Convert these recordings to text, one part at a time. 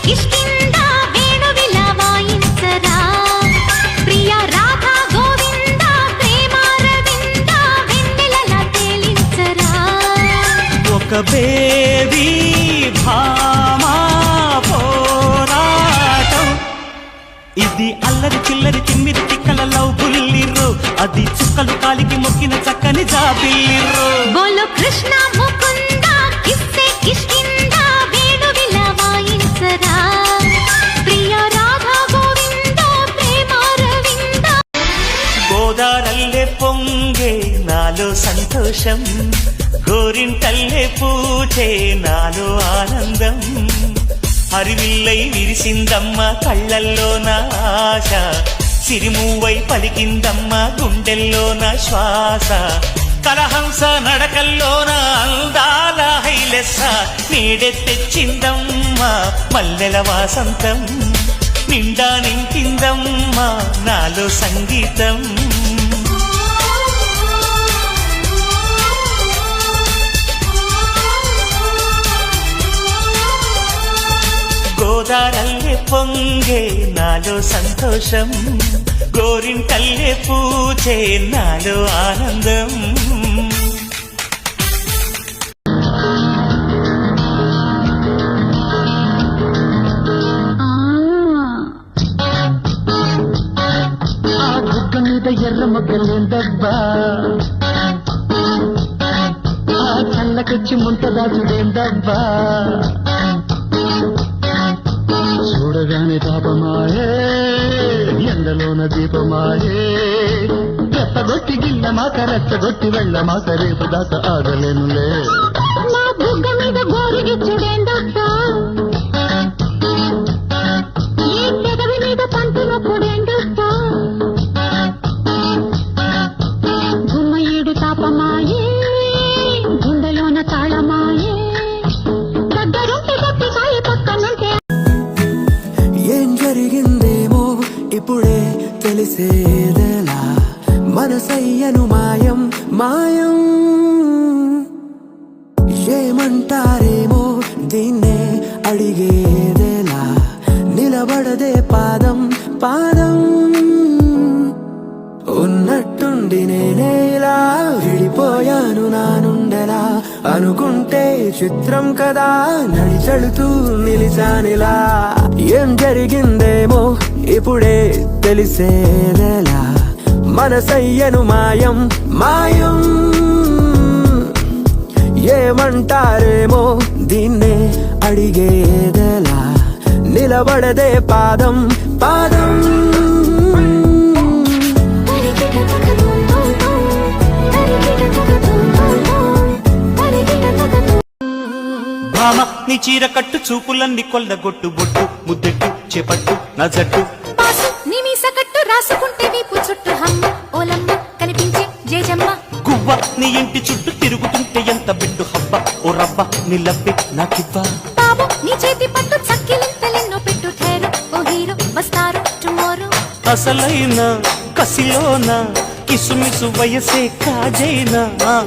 కిష్కింద వేణువిలా వాయించరా ప్రియ రాధా గోవింద ప్రేమారవింద వెన్నెలలా తేలించరా ఒక బేబీ భామా పోరాటం ఇది అల్లరి చిల్లరి తిమ్మిరి తిక్కల లవ్ బుల్లిర్రు అది చుక్కలు కాలికి మొక్కిన చక్కని జాబిల్లిర్రు బోలో కృష్ణ ముకుంద కిస్సే కిష్కింద వేణువిలా వాయించరా ప్రియ రాధా గోవింద ప్రేమారవింద గోదారల్లే పొంగే నాలో సంతోషం గోరింటల్లే పూచే నాలో ఆనందం హరివిల్లై విరిసిందమ్మ కళ్ళల్లో నా ఆశ సిరిమూవై పలికిందమ్మ గుండెల్లో నా శ్వాస కలహంస నడకల్లోన అందాల హైలెస్స నీడే తెచ్చిందమ్మ మల్లెల వాసంతం నిండా నింపిందమ్మ నాలో సంగీతం గోదారల్లే పొంగే నాలో సంతోషం గోరింటల్లే పూచే నాలో ఆనందం ఆ బుక్క మీద ఎర్ర మొగ్గలేందబ్బా ఆ కళ్ళకొచ్చి ముంత దాచుడేందబ్బా చూడగానే తాపమాయే ఎండలోన దీపమాయే రెచ్చగొట్టి గిల్ల మాక రెచ్చగొట్టి వెళ్ళ మాక రేపు దాకా ఆగలేనులే నా బుగ్గ మీద గోరిగిచ్చుడేందబ్బా ఈ పెదవి మీద పంటునప్పుడేందబ్బా గుమ్మ ఏడు తాపమాయే గుండెలోన తాళమాయే దగ్గరుంటే గట్టి సాయి పక్కనుంటే ఏం జరిగిందేమో ఇప్పుడే తెలిసేదెలా మనసయ్యను మాయం మాయం ఏమంటారేమో దీన్నే అడిగేదెలా నిలబడదే పాదం పాదం ఉన్నట్టుండి నేనే ఇలా విడిపోయాను నా నుండెలా అనుకుంటే చిత్రం కదా నడిచెడుతూ నిలిచానిలా ఏం జరిగిందేమో ఇప్పుడే తెలిసేదెలా మనసయ్యను మాయం మాయం ఏమంటారేమో దీన్నే అడిగేదెలా నిలబడదే పాదం పాదం భామ నీ చీర కట్టు చూపులన్నీ కొల్లగొట్టు బొట్టు ముద్దెట్టు చేపట్టు నా జట్టు పాసు నీ మీస కట్టు రాసుకుంటే వీపు చుట్టూ హమ్మ ఓలమ్మ కనిపించే జేజమ్మ గువ్వ నీ ఇంటి చుట్టూ తిరుగుతుంటే ఎంత బిడ్డు హబ్బ ఓ రవ్వ నీ లబ్బే నాకివ్వ బాబు నీ చేతి పట్టు చక్కిలింతలెన్నో పెట్టు ఠేరు ఓ హీరో వస్తారు టుమారో అసలైన కసిలోన కిసుమిసు వయసే కాజైనా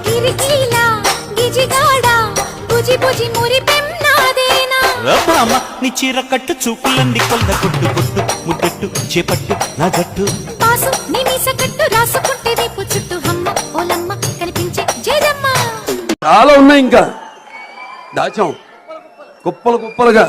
గిరికీలా గిజిగాడా బుజి బుజి మురి పెమ్నాదేనా భామ నీ చీర కట్టు చూపులన్నీ కొల్లగొట్టు బొట్టు ముద్దెట్టు చేపట్టు నా జట్టు పాసు నీ మీస కట్టు రాసుకుంటే వీపు చుట్టూ హమ్మ ఓలమ్మ కనిపించే జేజమ్మ చాలా ఉన్నాయి ఇంకా దాచాం కుప్పలు కుప్పలుగా